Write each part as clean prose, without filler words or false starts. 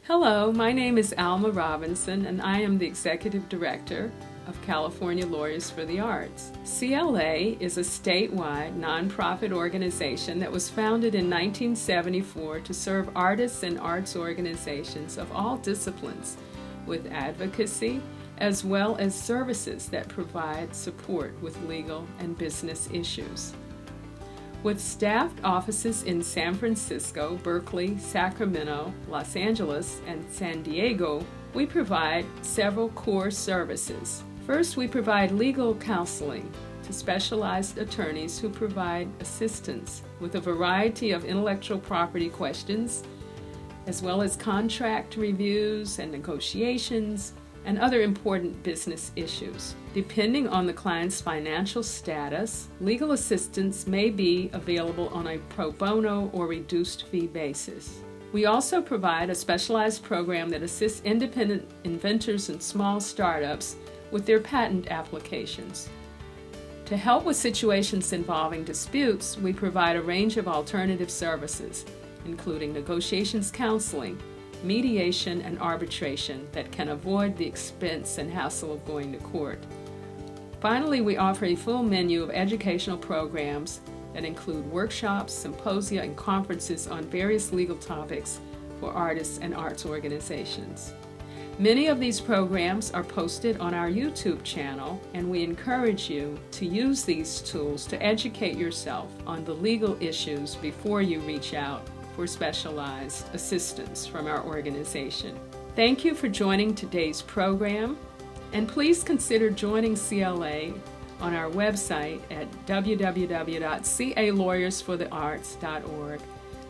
Hello, my name is Alma Robinson, and I am the Executive Director of California Lawyers for the Arts. CLA is a statewide nonprofit organization that was founded in 1974 to serve artists and arts organizations of all disciplines with advocacy as well as services that provide support with legal and business issues. With staffed offices in San Francisco, Berkeley, Sacramento, Los Angeles, and San Diego, we provide several core services. First, we provide legal counseling to specialized attorneys who provide assistance with a variety of intellectual property questions, as well as contract reviews and negotiations, and other important business issues. Depending on the client's financial status, legal assistance may be available on a pro bono or reduced fee basis. We also provide a specialized program that assists independent inventors and small startups with their patent applications. To help with situations involving disputes, we provide a range of alternative services, including negotiations counseling, mediation, and arbitration that can avoid the expense and hassle of going to court. Finally, we offer a full menu of educational programs that include workshops, symposia, and conferences on various legal topics for artists and arts organizations. Many of these programs are posted on our YouTube channel, and we encourage you to use these tools to educate yourself on the legal issues before you reach out for specialized assistance from our organization. Thank you for joining today's program, and please consider joining CLA on our website at www.calawyersforthearts.org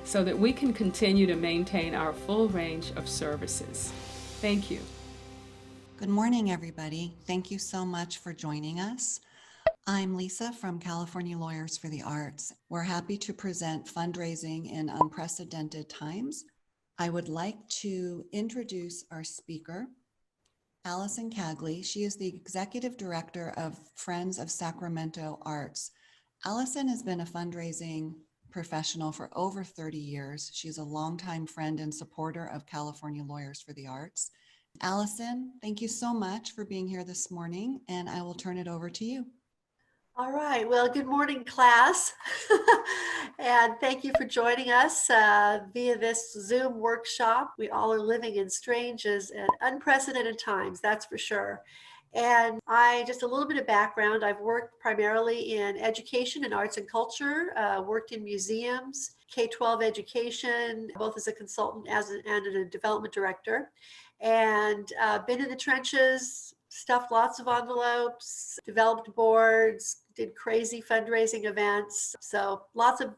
so that we can continue to maintain our full range of services. Thank you. Good morning, everybody. Thank you so much for joining us. I'm Lisa from California Lawyers for the Arts. We're happy to present fundraising in unprecedented times. I would like to introduce our speaker, Allison Cagley. She is the Executive Director of Friends of Sacramento Arts. Allison has been a fundraising professional for over 30 years. She's a longtime friend and supporter of California Lawyers for the Arts. Allison, thank you so much for being here this morning, and I will turn it over to you. All right. Well, good morning, class. And thank you for joining us via this Zoom workshop. We all are living in strange and unprecedented times, that's for sure. And just a little bit of background, I've worked primarily in education and arts and culture, worked in museums, K-12 education, both as a consultant and a development director, and been in the trenches, stuffed lots of envelopes, developed boards, did crazy fundraising events. So lots of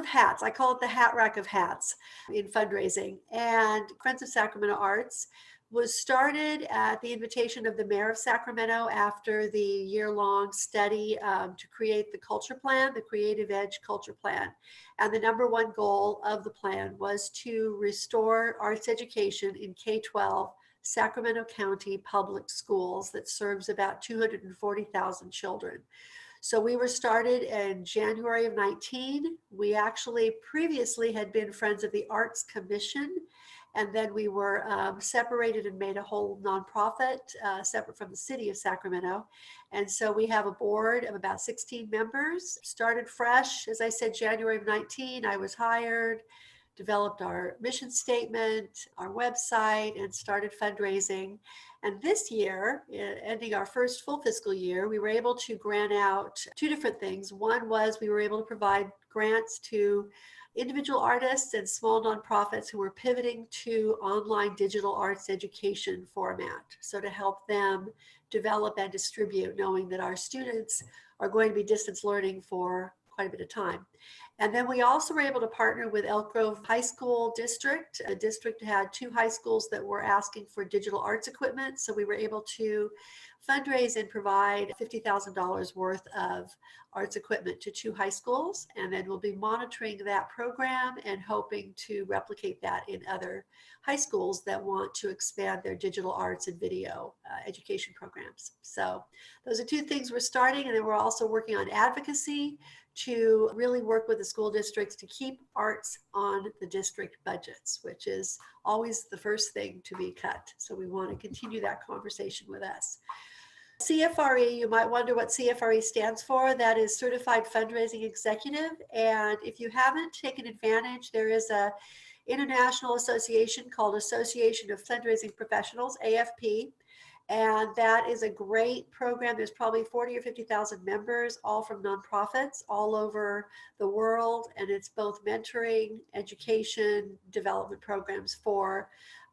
hats. I call it the hat rack of hats in fundraising. And Friends of Sacramento Arts was started at the invitation of the mayor of Sacramento after the year-long study to create the culture plan, the Creative Edge culture plan. And the number one goal of the plan was to restore arts education in K-12 Sacramento County public schools that serves about 240,000 children. So we were started in January of 19. We actually previously had been Friends of the Arts Commission, and then we were separated and made a whole nonprofit separate from the city of Sacramento. And so we have a board of about 16 members, started fresh. As I said, January of 19, I was hired, developed our mission statement, our website, and started fundraising. And this year, ending our first full fiscal year, we were able to grant out two different things. One was we were able to provide grants to individual artists and small nonprofits who were pivoting to online digital arts education format. So to help them develop and distribute, knowing that our students are going to be distance learning for quite a bit of time. And then we also were able to partner with Elk Grove High School District. The district had two high schools that were asking for digital arts equipment. So we were able to fundraise and provide $50,000 worth of arts equipment to two high schools. And then we'll be monitoring that program and hoping to replicate that in other high schools that want to expand their digital arts and video education programs. So those are two things we're starting. And then we're also working on advocacy to really work with the school districts to keep arts on the district budgets, which is always the first thing to be cut. So we want to continue that conversation with us. CFRE, you might wonder what CFRE stands for. That is Certified Fundraising Executive. And if you haven't taken advantage, there is a international association called Association of Fundraising Professionals, AFP. And that is a great program. There's probably 40 or 50,000 members, all from nonprofits all over the world. And it's both mentoring, education, development programs for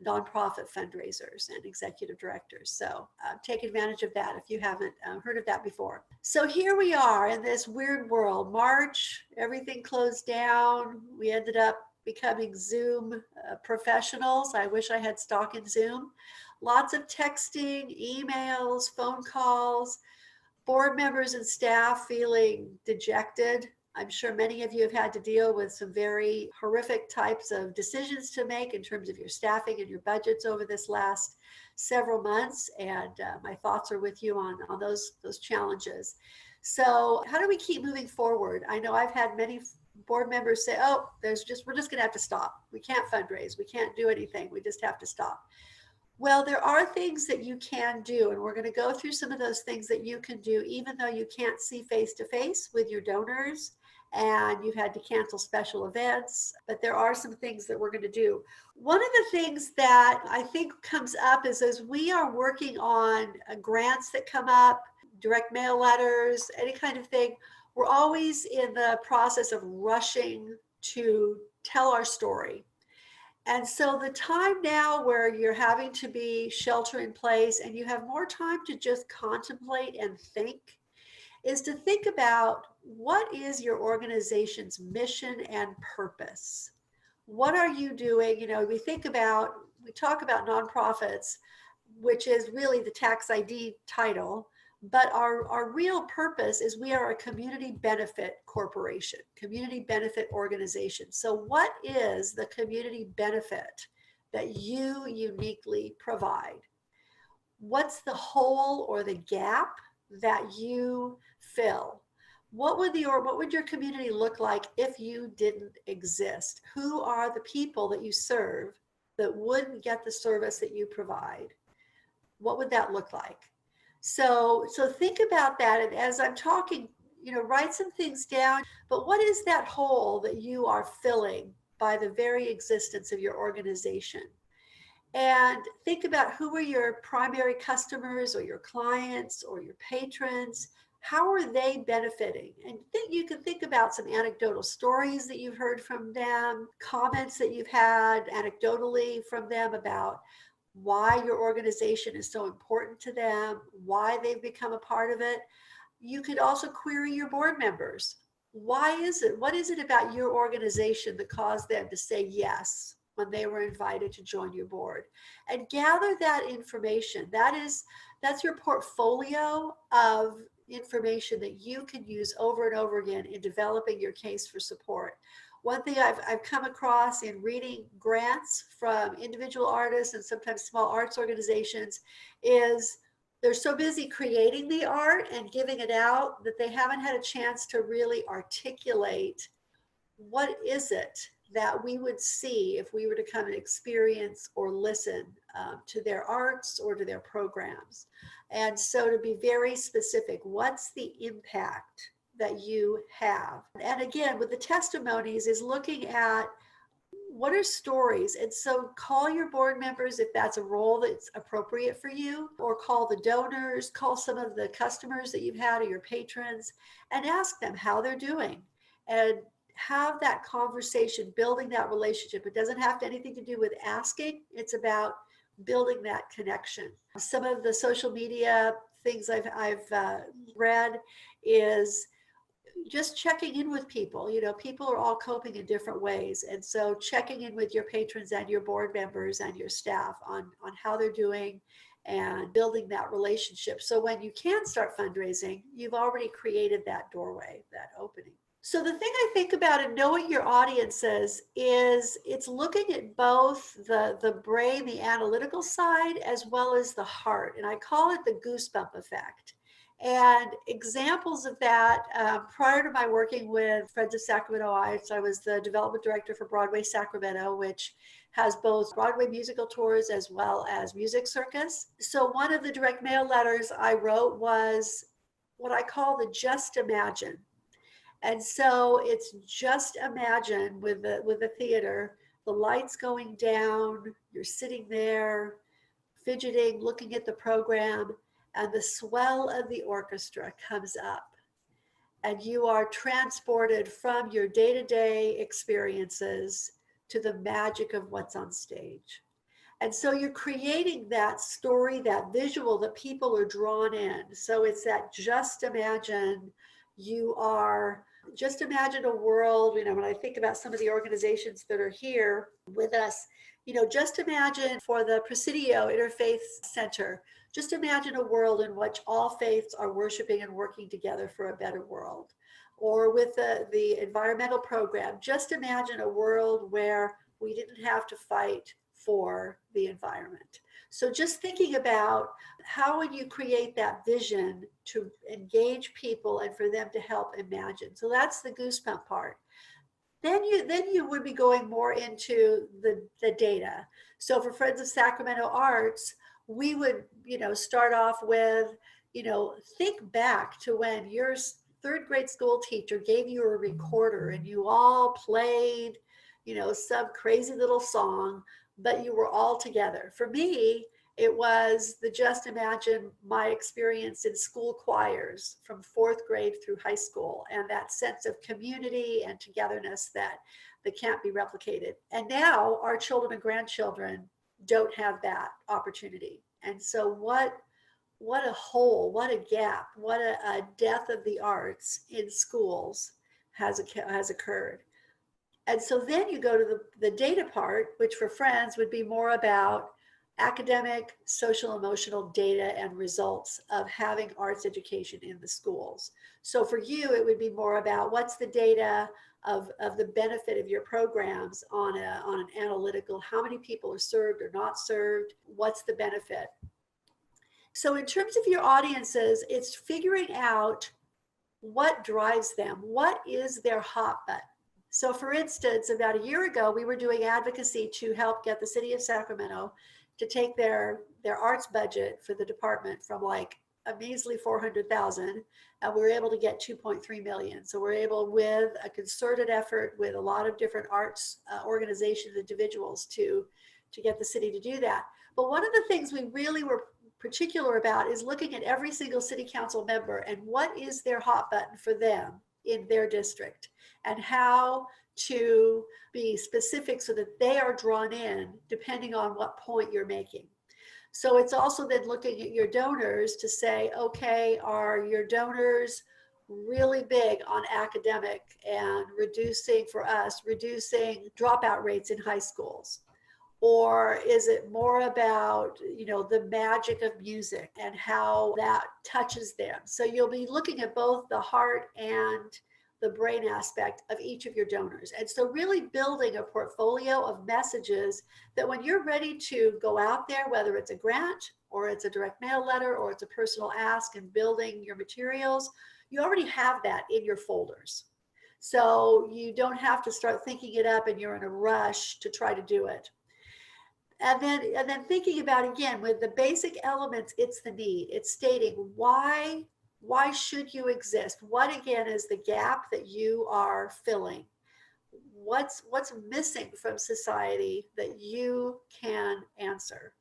nonprofit fundraisers and executive directors. So take advantage of that if you haven't heard of that before. So here we are in this weird world. March, everything closed down. We ended up becoming Zoom professionals. I wish I had stock in Zoom. Lots of texting, emails, phone calls, board members and staff feeling dejected. I'm sure many of you have had to deal with some very horrific types of decisions to make in terms of your staffing and your budgets over this last several months. And my thoughts are with you on those challenges. So how do we keep moving forward? I know I've had many board members say, oh, we're just going to have to stop. We can't fundraise. We can't do anything. We just have to stop. Well, there are things that you can do, and we're going to go through some of those things that you can do, even though you can't see face-to-face with your donors and you've had to cancel special events, but there are some things that we're going to do. One of the things that I think comes up is as we are working on grants that come up, direct mail letters, any kind of thing, we're always in the process of rushing to tell our story. And so the time now where you're having to be shelter in place and you have more time to just contemplate and think is to think about what is your organization's mission and purpose? What are you doing? You know, we talk about nonprofits, which is really the tax ID title, but our real purpose is we are a community benefit corporation, community benefit organization. So what is the community benefit that you uniquely provide? What's the hole or the gap that you fill? What would your community look like if you didn't exist? Who are the people that you serve that wouldn't get the service that you provide? What would that look like? So think about that. And as I'm talking, write some things down. But what is that hole that you are filling by the very existence of your organization? And think about who are your primary customers or your clients or your patrons. How are they benefiting? And you can think about some anecdotal stories that you've heard from them, comments that you've had anecdotally from them about why your organization is so important to them, why they've become a part of it. You could also query your board members. Why is it? What is it about your organization that caused them to say yes when they were invited to join your board? And gather that information. That's your portfolio of information that you can use over and over again in developing your case for support. One thing I've come across in reading grants from individual artists and sometimes small arts organizations is they're so busy creating the art and giving it out that they haven't had a chance to really articulate what is it that we would see if we were to come and experience or listen to their arts or to their programs. And so to be very specific, what's the impact that you have? And again, with the testimonies is looking at what are stories. And so call your board members if that's a role that's appropriate for you, or call the donors, call some of the customers that you've had or your patrons and ask them how they're doing and have that conversation, building that relationship. It doesn't have anything to do with asking. It's about building that connection. Some of the social media things I've read is just checking in with people. People are all coping in different ways. And so checking in with your patrons and your board members and your staff on how they're doing and building that relationship. So when you can start fundraising, you've already created that doorway, that opening. So the thing I think about in knowing your audiences is it's looking at both the brain, the analytical side, as well as the heart. And I call it the Goosebump Effect. And examples of that, prior to my working with Friends of Sacramento Arts, I was the development director for Broadway Sacramento, which has both Broadway musical tours as well as music circus. So one of the direct mail letters I wrote was what I call the Just Imagine. And so it's just imagine with the theater, the lights going down, you're sitting there, fidgeting, looking at the program, and the swell of the orchestra comes up, and you are transported from your day-to-day experiences to the magic of what's on stage. And so you're creating that story, that visual that people are drawn in. So it's that just imagine. You are just imagine a world, when I think about some of the organizations that are here with us, just imagine for the Presidio Interfaith Center, just imagine a world in which all faiths are worshiping and working together for a better world. Or with the environmental program, just imagine a world where we didn't have to fight for the environment. So just thinking about how would you create that vision to engage people and for them to help imagine. So that's the goosebump part. Then you would be going more into the data. So for Friends of Sacramento Arts, we would, start off with, think back to when your third grade school teacher gave you a recorder and you all played, some crazy little song, but you were all together. For me, it was the just imagine my experience in school choirs from fourth grade through high school, and that sense of community and togetherness that can't be replicated. And now our children and grandchildren don't have that opportunity. And so what a hole, what a gap, what a death of the arts in schools has occurred. And so then you go to the data part, which for Friends would be more about academic, social, emotional data and results of having arts education in the schools. So for you, it would be more about what's the data of the benefit of your programs on an analytical, how many people are served or not served, what's the benefit. So in terms of your audiences, it's figuring out what drives them, what is their hot button. So for instance, about a year ago, we were doing advocacy to help get the city of Sacramento to take their arts budget for the department from like a measly 400,000, and we were able to get 2.3 million. So we're able, with a concerted effort with a lot of different arts organizations, individuals, to get the city to do that. But one of the things we really were particular about is looking at every single city council member and what is their hot button for them in their district, and how to be specific so that they are drawn in depending on what point you're making. So it's also then looking at your donors to say, okay, are your donors really big on academic and reducing dropout rates in high schools? Or is it more about, the magic of music and how that touches them? So you'll be looking at both the heart and the brain aspect of each of your donors. And so really building a portfolio of messages that when you're ready to go out there, whether it's a grant or it's a direct mail letter or it's a personal ask, and building your materials, you already have that in your folders. So you don't have to start thinking it up and you're in a rush to try to do it. And then thinking about, again, with the basic elements, it's the need. It's stating why should you exist? What, again, is the gap that you are filling? What's missing from society that you can answer?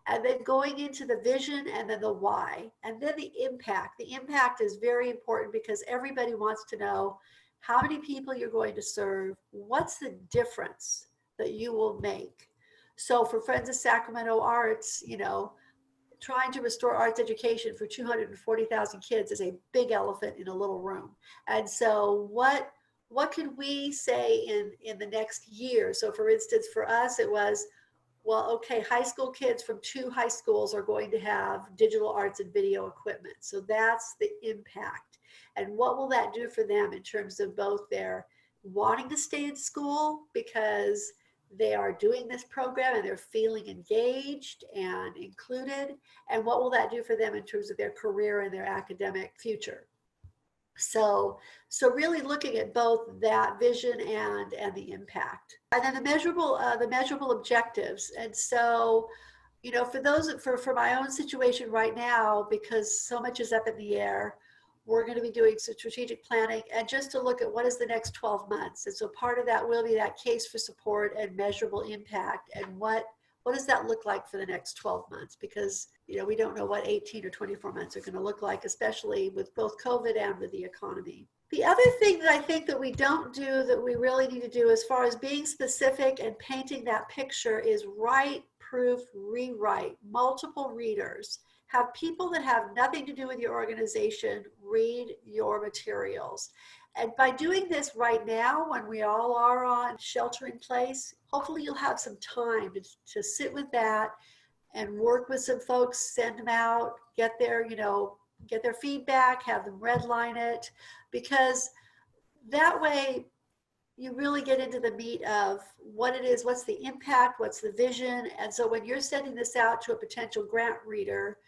And then going into the vision, and then the why, and then the impact. The impact is very important because everybody wants to know how many people you're going to serve. What's the difference that you will make? So for Friends of Sacramento Arts, trying to restore arts education for 240,000 kids is a big elephant in a little room. And so what can we say in the next year? So for instance, for us, it was, well, okay, high school kids from 2 high schools are going to have digital arts and video equipment. So that's the impact. And what will that do for them in terms of both their wanting to stay in school because they are doing this program and they're feeling engaged and included, and what will that do for them in terms of their career and their academic future. So really looking at both that vision and the impact, and then the measurable objectives. And so, for my own situation right now, because so much is up in the air, we're going to be doing some strategic planning and just to look at what is the next 12 months. And so part of that will be that case for support and measurable impact, and what does that look like for the next 12 months? Because, we don't know what 18 or 24 months are going to look like, especially with both COVID and with the economy. The other thing that I think that we don't do that we really need to do as far as being specific and painting that picture is write, proof, rewrite, multiple readers. Have people that have nothing to do with your organization read your materials. And by doing this right now, when we all are on shelter in place, hopefully you'll have some time to sit with that and work with some folks, send them out, get their feedback, have them redline it, because that way you really get into the meat of what it is, what's the impact, what's the vision. And so when you're sending this out to a potential grant reader,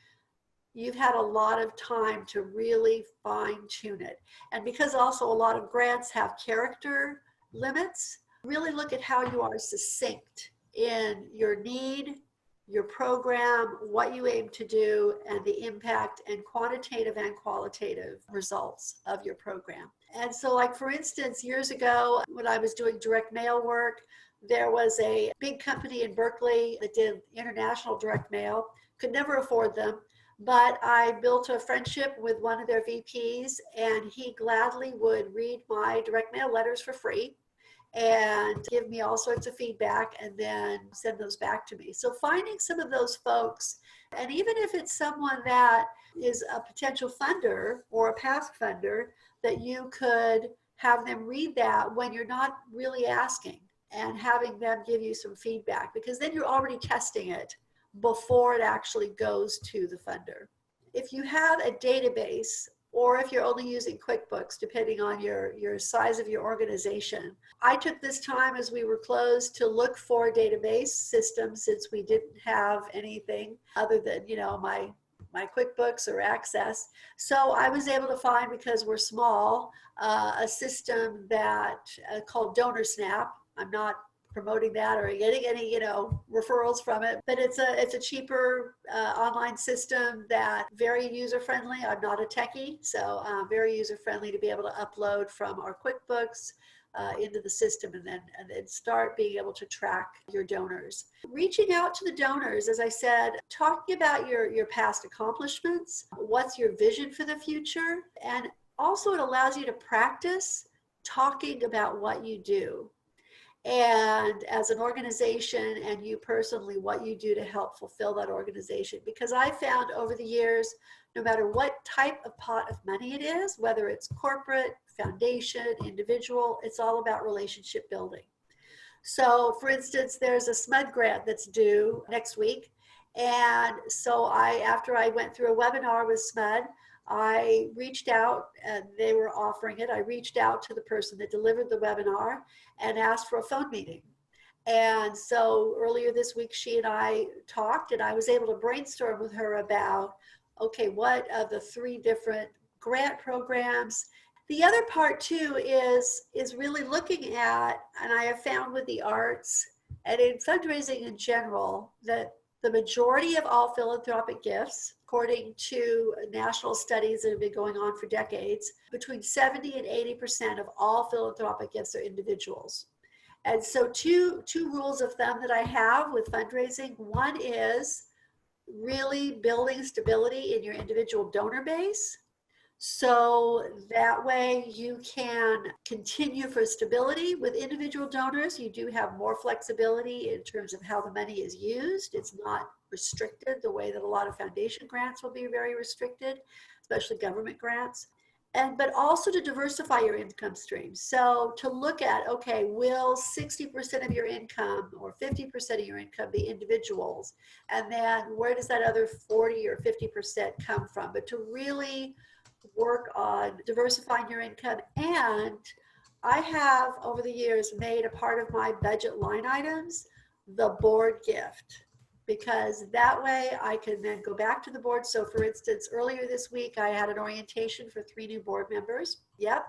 you've had a lot of time to really fine tune it. And because also a lot of grants have character limits, really look at how you are succinct in your need, your program, what you aim to do, and the impact and quantitative and qualitative results of your program. And so, like, for instance, years ago when I was doing direct mail work, there was a big company in Berkeley that did international direct mail, could never afford them. But I built a friendship with one of their VPs, and he gladly would read my direct mail letters for free and give me all sorts of feedback and then send those back to me. So finding some of those folks, and even if it's someone that is a potential funder or a past funder, that you could have them read that when you're not really asking, and having them give you some feedback, because then you're already testing it before it actually goes to the funder. If you have a database, or if you're only using QuickBooks, depending on your size of your organization, I took this time as we were closed to look for database systems, since we didn't have anything other than, my QuickBooks or Access. So I was able to find, because we're small, a system that called DonorSnap. I'm not promoting that or getting any referrals from it, but it's a cheaper online system that very user friendly. I'm not a techie, so very user friendly to be able to upload from our QuickBooks into the system, and then start being able to track your donors. Reaching out to the donors, as I said, talking about your past accomplishments, what's your vision for the future, and also it allows you to practice talking about what you do. And as an organization, and you personally, what you do to help fulfill that organization. Because I found over the years, no matter what type of pot of money it is, whether it's corporate, foundation, individual, it's all about relationship building. So for instance, there's a SMUD grant that's due next week. And so after I went through a webinar with SMUD, I reached out, and they were offering it. I reached out to the person that delivered the webinar and asked for a phone meeting. And so earlier this week, she and I talked, and I was able to brainstorm with her about, okay, what of the 3 different grant programs. The other part too is really looking at, and I have found with the arts and in fundraising in general, that the majority of all philanthropic gifts, according to national studies that have been going on for decades, between 70 and 80% of all philanthropic gifts are individuals. And so two rules of thumb that I have with fundraising. One is really building stability in your individual donor base, so that way you can continue for stability. With individual donors, you do have more flexibility in terms of how the money is used. It's not restricted the way that a lot of foundation grants will be very restricted, especially government grants. But also to diversify your income streams. So to look at, okay, will 60% of your income or 50% of your income be individuals? And then where does that other 40 or 50% come from? But to really work on diversifying your income and I have over the years made a part of my budget line items the board gift, because that way I can then go back to the board. So for instance, earlier this week, I had an orientation for 3 new board members. Yep.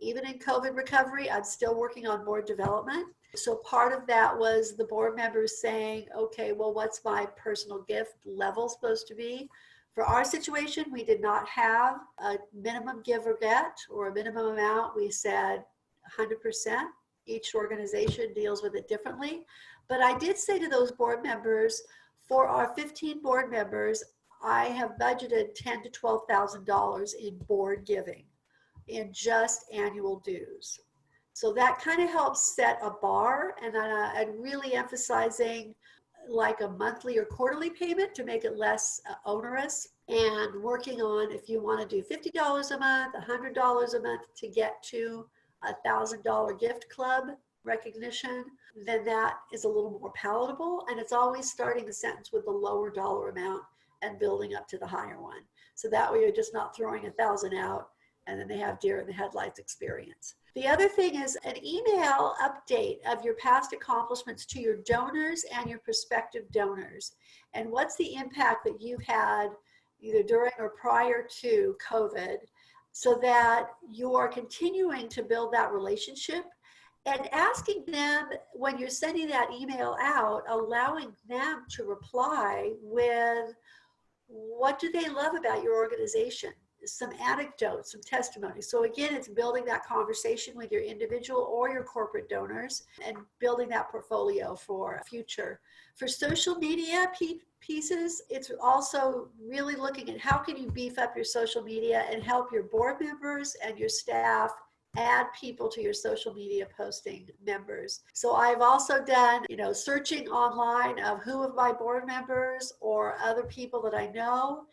Even in COVID recovery, I'm still working on board development. So part of that was the board members saying, okay, well, what's my personal gift level supposed to be? For our situation, we did not have a minimum give or get or a minimum amount. We said 100%. Each organization deals with it differently. But I did say to those board members, for our 15 board members, I have budgeted $10,000 to $12,000 in board giving in just annual dues. So that kind of helps set a bar, and really emphasizing like a monthly or quarterly payment to make it less onerous, and working on if you want to do $50 a month, $100 a month to get to $1,000 gift club recognition, then that is a little more palatable. And it's always starting the sentence with the lower dollar amount and building up to the higher one. So that way you're just not throwing 1,000 out and then they have deer in the headlights experience. The other thing is an email update of your past accomplishments to your donors and your prospective donors. And what's the impact that you've had either during or prior to COVID, so that you are continuing to build that relationship, and asking them when you're sending that email out, allowing them to reply with what do they love about your organization, some anecdotes, some testimonies. So again, it's building that conversation with your individual or your corporate donors and building that portfolio for future. For social media pieces, it's also really looking at how can you beef up your social media and help your board members and your staff add people to your social media posting members. So I've also done, searching online of who of my board members or other people that I know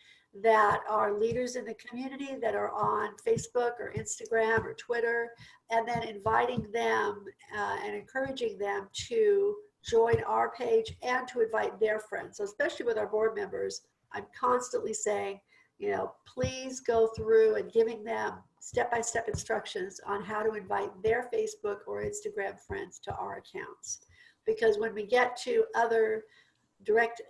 that are leaders in the community that are on Facebook or Instagram or Twitter, and then inviting them and encouraging them to join our page and to invite their friends. So especially with our board members, I'm constantly saying, please go through and giving them step-by-step instructions on how to invite their Facebook or Instagram friends to our accounts. Because when we get to other direct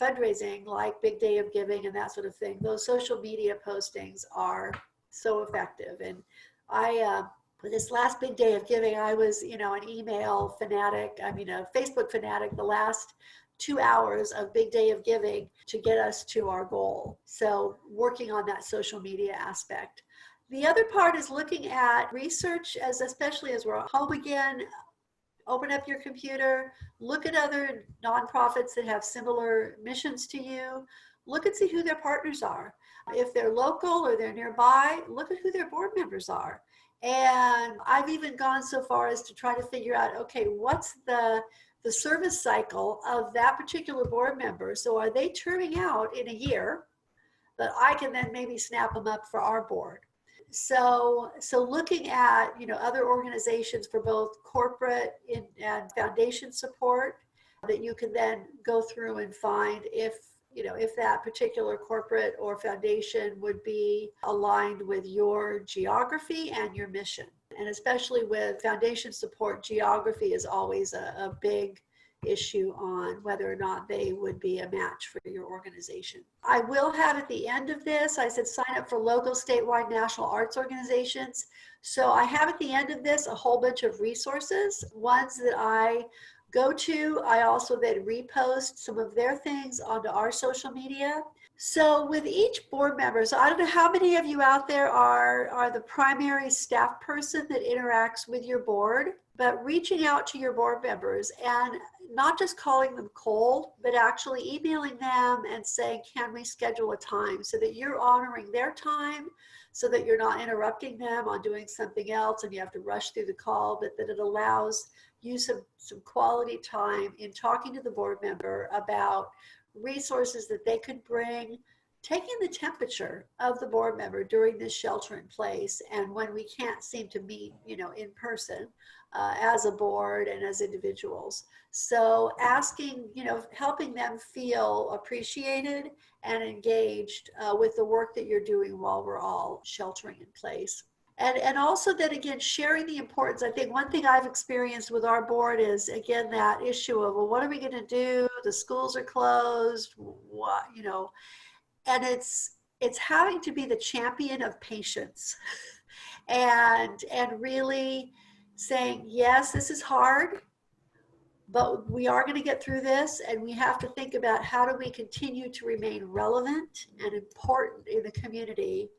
fundraising like Big Day of Giving and that sort of thing, those social media postings are so effective. And for this last Big Day of Giving, I was, an email fanatic, a Facebook fanatic the last 2 hours of Big Day of Giving to get us to our goal. So working on that social media aspect. The other part is looking at research, especially as we're home again. Open up your computer, look at other nonprofits that have similar missions to you, look and see who their partners are. If they're local or they're nearby, look at who their board members are. And I've even gone so far as to try to figure out, okay, what's the service cycle of that particular board member? So are they turning out in a year that I can then maybe snap them up for our board? So looking at, other organizations for both corporate and foundation support that you can then go through and find if that particular corporate or foundation would be aligned with your geography and your mission. And especially with foundation support, geography is always a big issue on whether or not they would be a match for your organization. I will have at the end of this, I said sign up for local, statewide, national arts organizations. So I have at the end of this a whole bunch of resources, ones that I go to. I also then repost some of their things onto our social media. So with each board member, so I don't know how many of you out there are the primary staff person that interacts with your board, but reaching out to your board members and not just calling them cold, but actually emailing them and saying, can we schedule a time, so that you're honoring their time, so that you're not interrupting them on doing something else and you have to rush through the call, but that it allows you some quality time in talking to the board member about resources that they could bring, taking the temperature of the board member during this shelter in place and when we can't seem to meet, in person as a board and as individuals. So asking, helping them feel appreciated and engaged with the work that you're doing while we're all sheltering in place. And also then again, sharing the importance. I think one thing I've experienced with our board is, again, that issue of, well, what are we going to do? The schools are closed, what, and it's having to be the champion of patience and really saying, yes, this is hard, but we are going to get through this, and we have to think about how do we continue to remain relevant and important in the community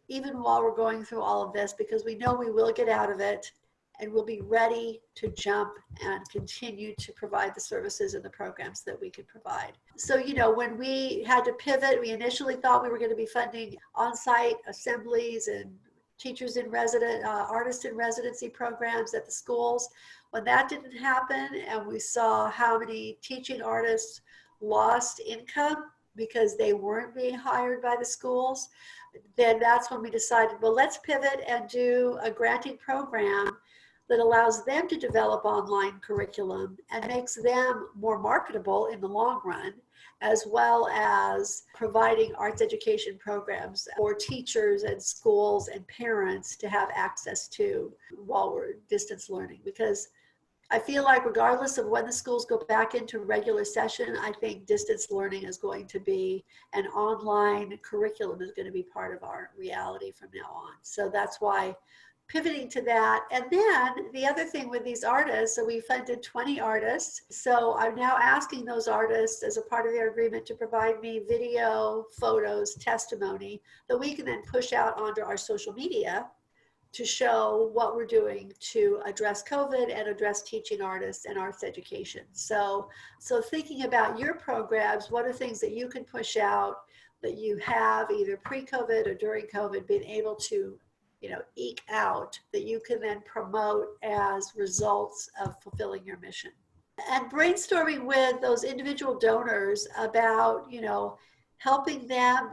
even while we're going through all of this, because we know we will get out of it and we'll be ready to jump and continue to provide the services and the programs that we could provide. So, when we had to pivot, we initially thought we were going to be funding on-site assemblies and teachers in resident, artists in residency programs at the schools. When that didn't happen, and we saw how many teaching artists lost income because they weren't being hired by the schools, then that's when we decided, well, let's pivot and do a granting program that allows them to develop online curriculum and makes them more marketable in the long run, as well as providing arts education programs for teachers and schools and parents to have access to while we're distance learning. Because I feel like regardless of when the schools go back into regular session, I think distance learning is going to be, an online curriculum is going to be part of our reality from now on. So that's why pivoting to that. And then the other thing with these artists, so we funded 20 artists. So I'm now asking those artists as a part of their agreement to provide me video, photos, testimony that we can then push out onto our social media to show what we're doing to address COVID and address teaching artists and arts education. So thinking about your programs, what are things that you can push out that you have either pre-COVID or during COVID been able to, eke out, that you can then promote as results of fulfilling your mission. And brainstorming with those individual donors about, helping them,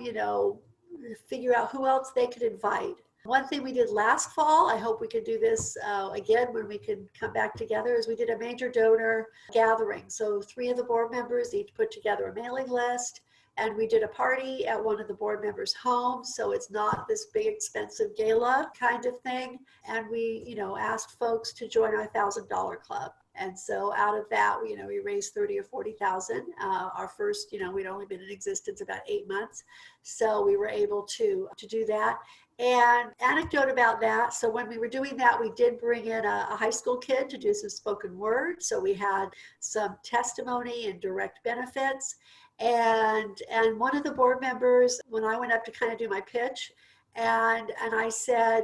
figure out who else they could invite. One thing we did last fall, I hope we could do this again when we can come back together, is we did a major donor gathering. So 3 of the board members each put together a mailing list, and we did a party at one of the board members' homes. So it's not this big expensive gala kind of thing. And we, asked folks to join our $1,000 club. And so out of that, we raised 30 or 40,000. Our first, we'd only been in existence about 8 months. So we were able to do that. And anecdote about that, so when we were doing that, we did bring in a high school kid to do some spoken word. So we had some testimony and direct benefits. And one of the board members, when I went up to kind of do my pitch, and I said,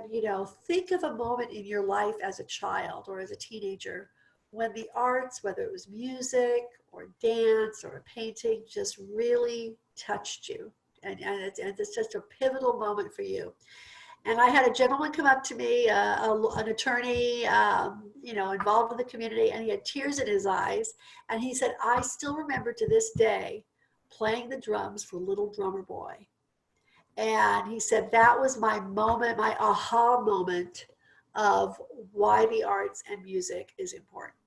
think of a moment in your life as a child or as a teenager when the arts, whether it was music or dance or painting, just really touched you. And it's just a pivotal moment for you. And I had a gentleman come up to me, an attorney, involved in the community, and he had tears in his eyes. And he said, I still remember to this day playing the drums for Little Drummer Boy. And he said, that was my moment, my aha moment of why the arts and music is important.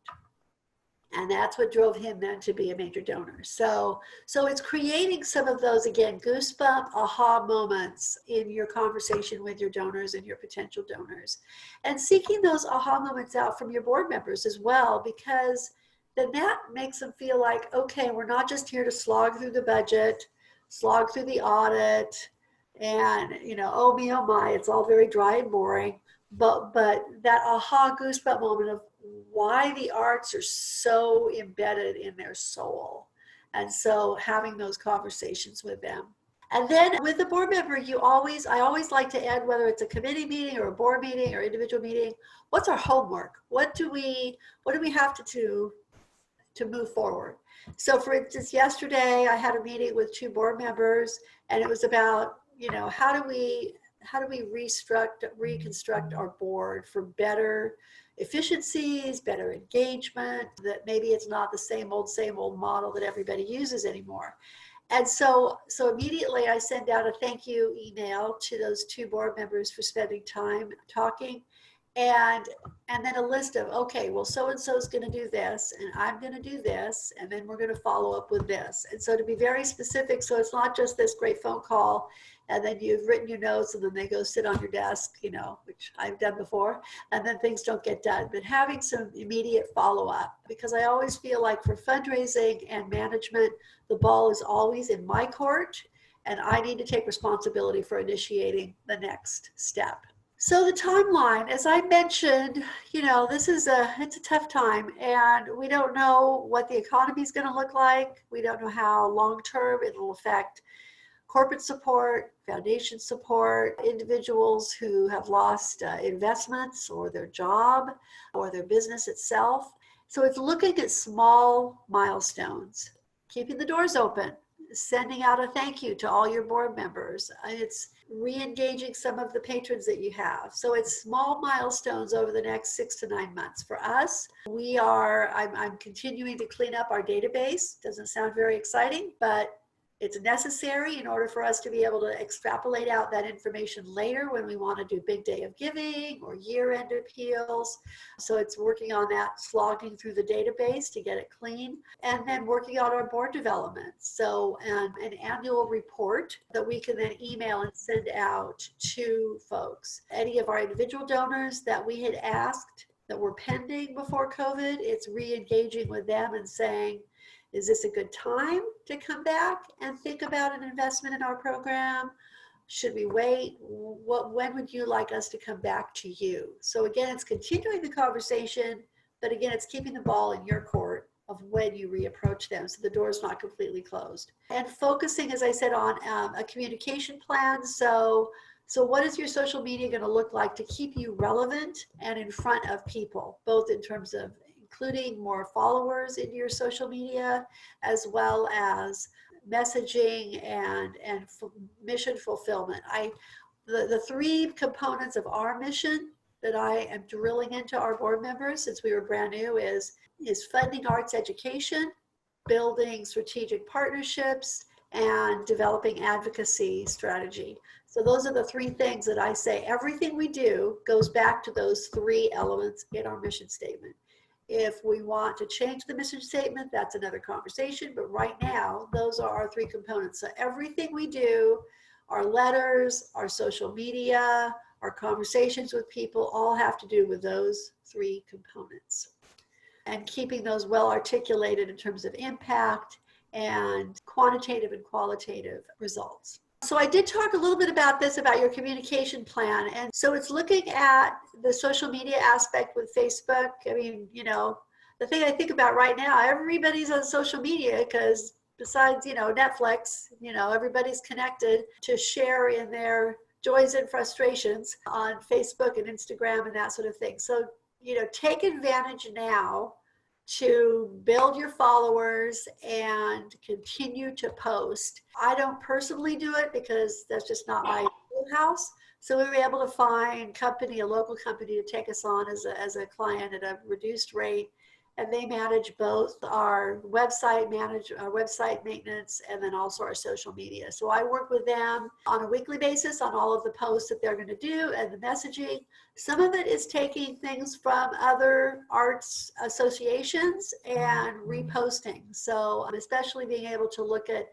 And that's what drove him then to be a major donor. So it's creating some of those, again, goosebump aha moments in your conversation with your donors and your potential donors. And seeking those aha moments out from your board members as well, because then that makes them feel like, okay, we're not just here to slog through the budget, slog through the audit, and, oh me, oh my, it's all very dry and boring. But that aha goosebump moment of why the arts are so embedded in their soul. And so having those conversations with them. And then with the board member, I always like to add, whether it's a committee meeting or a board meeting or individual meeting, what's our homework? What do we have to do to move forward? So for instance, yesterday I had a meeting with 2 board members, and it was about, how do we reconstruct our board for better efficiencies, better engagement, that maybe it's not the same old model that everybody uses anymore. And so immediately I send out a thank you email to those 2 board members for spending time talking. and then a list of, okay, well, so-and-so is going to do this, and I'm going to do this, and then we're going to follow up with this. And so to be very specific, so it's not just this great phone call, and then you've written your notes, and then they go sit on your desk, which I've done before, and then things don't get done. But having some immediate follow-up, because I always feel like for fundraising and management, the ball is always in my court, and I need to take responsibility for initiating the next step. So the timeline, as I mentioned, it's a tough time, and we don't know what the economy is going to look like. We don't know how long-term it will affect corporate support, foundation support, individuals who have lost investments or their job or their business itself. So it's looking at small milestones, keeping the doors open, sending out a thank you to all your board members. It's re-engaging some of the patrons that you have. So it's small milestones over the next 6 to 9 months. For us, I'm continuing to clean up our database. Doesn't sound very exciting, but it's necessary in order for us to be able to extrapolate out that information later when we want to do big day of giving or year-end appeals. So it's working on that, slogging through the database to get it clean, and then working on our board development. So an annual report that we can then email and send out to folks. Any of our individual donors that we had asked that were pending before COVID, it's re-engaging with them and saying, is this a good time to come back and think about an investment in our program? Should we wait? When would you like us to come back to you? So again, it's continuing the conversation, but again, it's keeping the ball in your court of when you reapproach them, so the door's not completely closed. And focusing, as I said, on a communication plan. So what is your social media going to look like to keep you relevant and in front of people, both in terms of including more followers in your social media, as well as messaging and mission fulfillment. The 3 components of our mission that I am drilling into our board members since we were brand new is funding arts education, building strategic partnerships, and developing advocacy strategy. So those are the 3 things that I say everything we do goes back to those 3 elements in our mission statement. If we want to change the mission statement, that's another conversation. But right now, those are our 3 components. So everything we do, our letters, our social media, our conversations with people, all have to do with those 3 components. And keeping those well articulated in terms of impact and quantitative and qualitative results. So I did talk a little bit about this, about your communication plan. And so it's looking at the social media aspect with Facebook. I mean, the thing I think about right now, everybody's on social media because besides, Netflix, everybody's connected to share in their joys and frustrations on Facebook and Instagram and that sort of thing. So, take advantage now to build your followers and continue to post. I don't personally do it because that's just not my wheelhouse. So we were able to find a local company to take us on as a client at a reduced rate. And they manage both our website maintenance, and then also our social media. So I work with them on a weekly basis on all of the posts that they're going to do and the messaging. Some of it is taking things from other arts associations and reposting. So especially being able to look at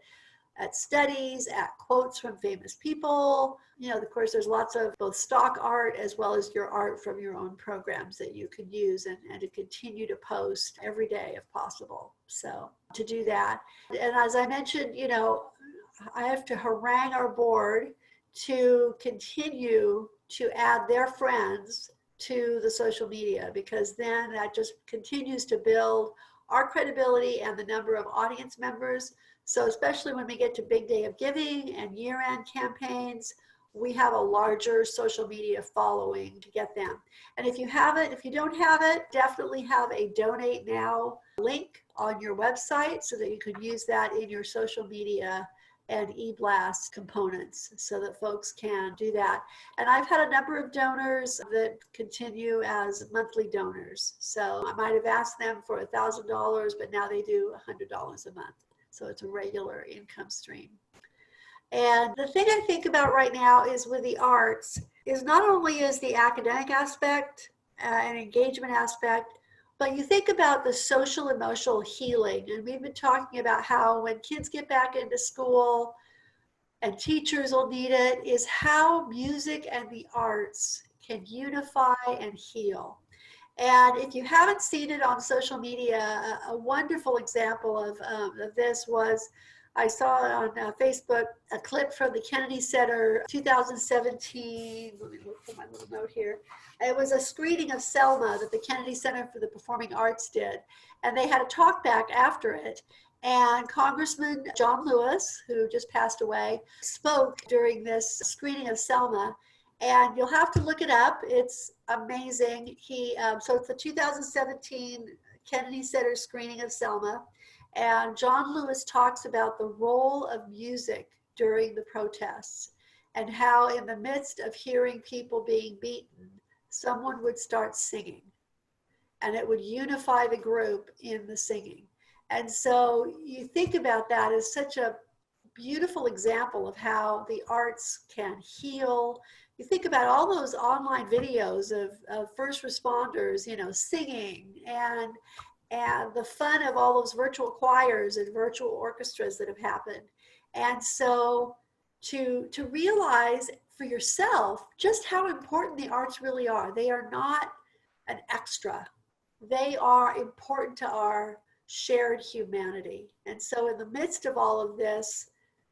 studies, at quotes from famous people. Of course, there's lots of both stock art as well as your art from your own programs that you can use and to continue to post every day if possible. So to do that. And as I mentioned, I have to harangue our board to continue to add their friends to the social media, because then that just continues to build our credibility and the number of audience members. So especially when we get to big day of giving and year-end campaigns, we have a larger social media following to get them. And if you don't have it, definitely have a donate now link on your website so that you could use that in your social media and e-blast components so that folks can do that. And I've had a number of donors that continue as monthly donors. So I might have asked them for $1,000, but now they do $100 a month. So it's a regular income stream. And the thing I think about right now is with the arts is not only is the academic aspect and engagement aspect. But you think about the social emotional healing, and we've been talking about how when kids get back into school and teachers will need it, is how music and the arts can unify and heal. And if you haven't seen it on social media, a wonderful example of this was I saw on Facebook a clip from the Kennedy Center 2017. Let me look for my little note here. It was a screening of Selma that the Kennedy Center for the Performing Arts did. And they had a talk back after it. And Congressman John Lewis, who just passed away, spoke during this screening of Selma. And you'll have to look it up. It's amazing. So it's the 2017 Kennedy Center screening of Selma. And John Lewis talks about the role of music during the protests and how in the midst of hearing people being beaten, someone would start singing and it would unify the group in the singing. And so you think about that as such a beautiful example of how the arts can heal. You think about all those online videos of first responders, singing and the fun of all those virtual choirs and virtual orchestras that have happened. And so to realize for yourself just how important the arts really are. They are not an extra. They are important to our shared humanity. And so in the midst of all of this,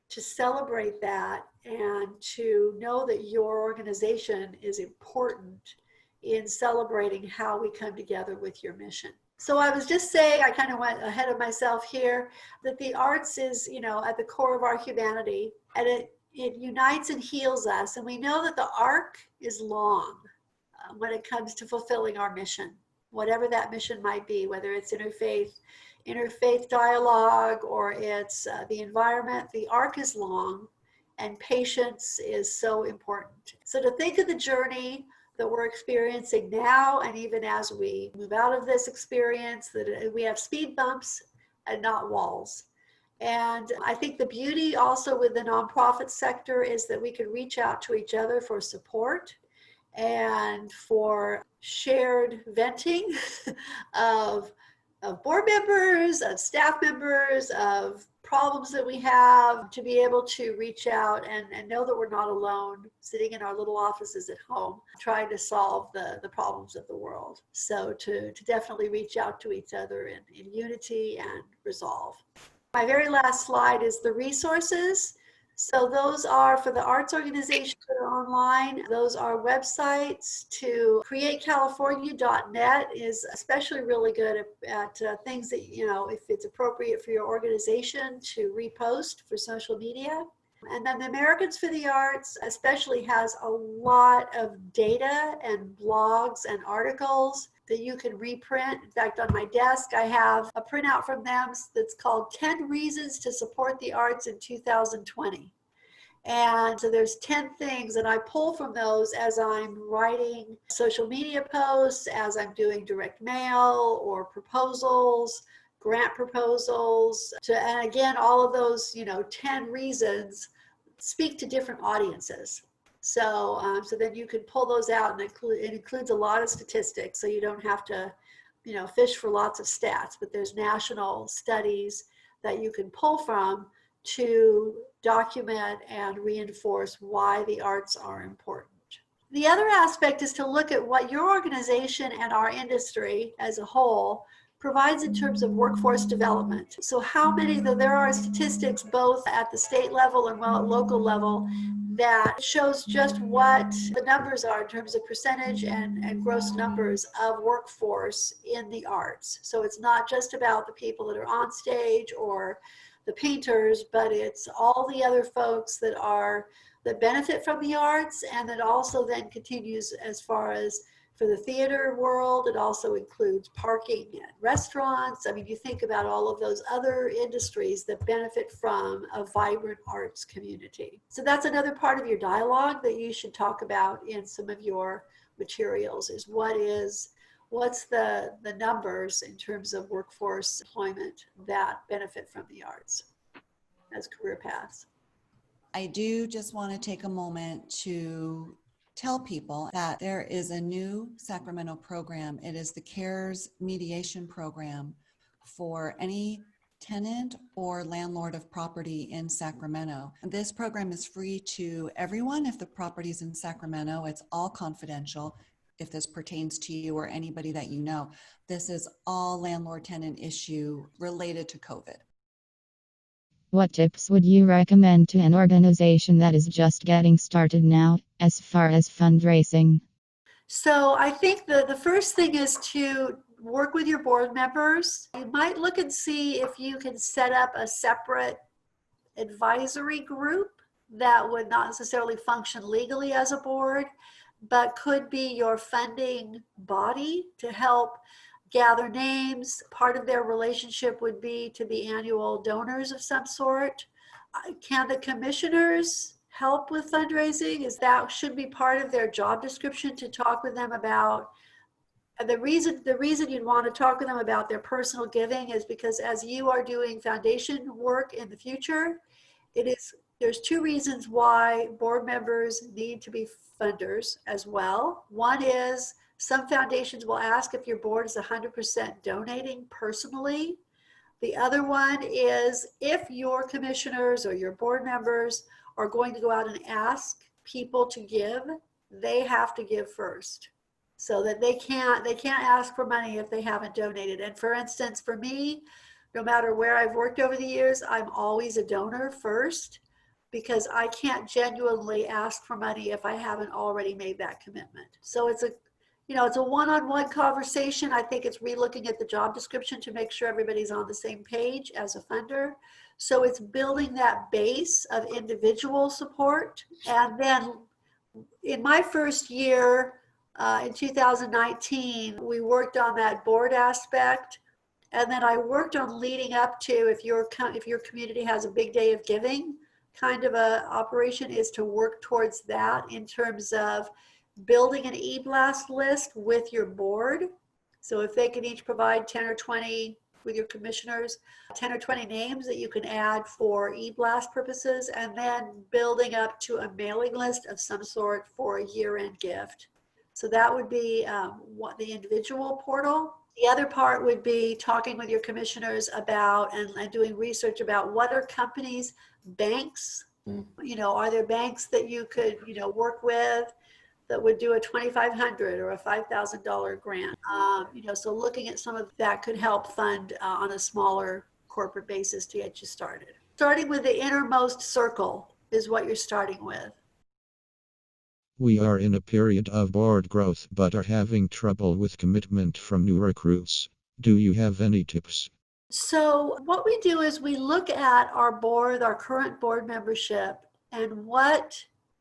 to celebrate that and to know that your organization is important in celebrating how we come together with your mission. So I was just saying, I kind of went ahead of myself here, that the arts is, at the core of our humanity, and it unites and heals us. And we know that the arc is long when it comes to fulfilling our mission, whatever that mission might be, whether it's interfaith dialogue or it's the environment. The arc is long and patience is so important. So to think of the journey that we're experiencing now, and even as we move out of this experience, that we have speed bumps and not walls. And I think the beauty also with the nonprofit sector is that we can reach out to each other for support and for shared venting of board members, of staff members, of problems that we have, to be able to reach out and know that we're not alone sitting in our little offices at home trying to solve the problems of the world. So to definitely reach out to each other in unity and resolve. My very last slide is the resources. So those are for the arts organizations that are online. Those are websites. To createcalifornia.net is especially really good at things that, if it's appropriate for your organization to repost for social media. And then the Americans for the Arts especially has a lot of data and blogs and articles that you can reprint. In fact, on my desk, I have a printout from them that's called 10 Reasons to Support the Arts in 2020. And so there's 10 things that I pull from those as I'm writing social media posts, as I'm doing direct mail or proposals, grant proposals, and again, all of those, 10 reasons speak to different audiences. So then you can pull those out, and it includes a lot of statistics, so you don't have to, fish for lots of stats, but there's national studies that you can pull from to document and reinforce why the arts are important. The other aspect is to look at what your organization and our industry as a whole provides in terms of workforce development. So how many, though there are statistics both at the state level and at local level that shows just what the numbers are in terms of percentage and gross numbers of workforce in the arts. So it's not just about the people that are on stage or the painters, but it's all the other folks that benefit from the arts, and that also then continues as far as for the theater world. It also includes parking and restaurants. I mean, you think about all of those other industries that benefit from a vibrant arts community. So that's another part of your dialogue that you should talk about in some of your materials, is what's the numbers in terms of workforce employment that benefit from the arts as career paths. I do just want to take a moment to tell people that there is a new Sacramento program. It is the CARES mediation program for any tenant or landlord of property in Sacramento. This program is free to everyone if the property is in Sacramento. It's all confidential. If this pertains to you or anybody that you know, this is all landlord-tenant issue related to COVID. What tips would you recommend to an organization that is just getting started now as far as fundraising? So I think the first thing is to work with your board members. You might look and see if you can set up a separate advisory group that would not necessarily function legally as a board, but could be your funding body to help gather names. Part of their relationship would be to be annual donors of some sort. Can the commissioners help with fundraising? That should be part of their job description, to talk with them about the reason you'd want to talk with them about their personal giving is because as you are doing foundation work in the future, there's two reasons why board members need to be funders as well. One is some foundations will ask if your board is 100% donating personally. The other one is if your commissioners or your board members are going to go out and ask people to give, they have to give first. So that they can't ask for money if they haven't donated. And for instance, for me, no matter where I've worked over the years, I'm always a donor first, because I can't genuinely ask for money if I haven't already made that commitment. So it's a one-on-one conversation. I think it's relooking at the job description to make sure everybody's on the same page as a funder. So it's building that base of individual support. And then in my first year, in 2019, we worked on that board aspect. And then I worked on leading up to, if your community has a big day of giving kind of a operation, is to work towards that in terms of building an e-blast list with your board. So if they can each provide 10 or 20 with your commissioners, 10 or 20 names that you can add for e-blast purposes, and then building up to a mailing list of some sort for a year-end gift. So that would be the individual portal. The other part would be talking with your commissioners about and doing research about what are companies, banks, are there banks that you could, work with that would do a $2,500 or a $5,000 grant? So looking at some of that could help fund on a smaller corporate basis to get you started. Starting with the innermost circle is what you're starting with. We are in a period of board growth but are having trouble with commitment from new recruits. Do you have any tips? So what we do is we look at our board, our current board membership, and what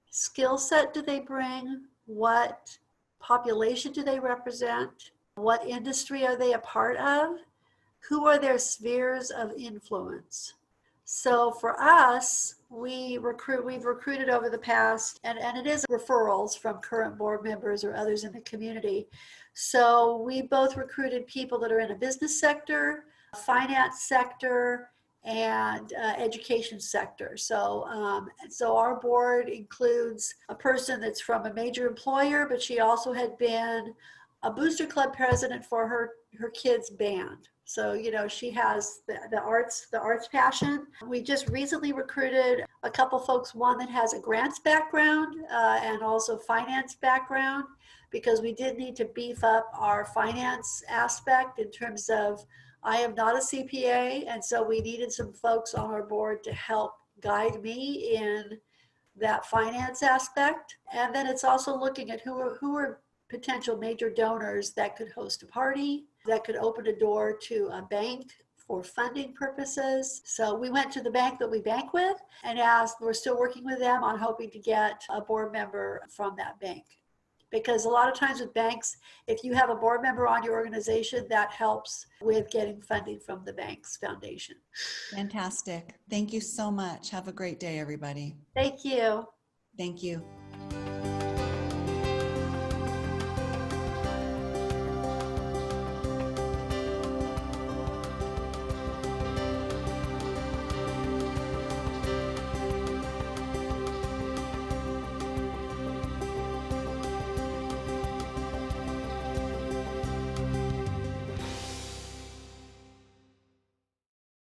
skill set do they bring? What population do they represent? What industry are they a part of? Who are their spheres of influence? So for us, we've recruited over the past, and it is referrals from current board members or others in the community. So we both recruited people that are in a business sector, finance sector, and education sector. So our board includes a person that's from a major employer, but she also had been a booster club president for her kids' band. So, she has the arts passion. We just recently recruited a couple folks, one that has a grants background and also finance background, because we did need to beef up our finance aspect in terms of, I am not a CPA, and so we needed some folks on our board to help guide me in that finance aspect. And then it's also looking at who are potential major donors that could host a party, that could open a door to a bank for funding purposes. So we went to the bank that we bank with and asked, we're still working with them on hoping to get a board member from that bank. Because a lot of times with banks, if you have a board member on your organization, that helps with getting funding from the bank's foundation. Fantastic. Thank you so much. Have a great day, everybody. Thank you. Thank you.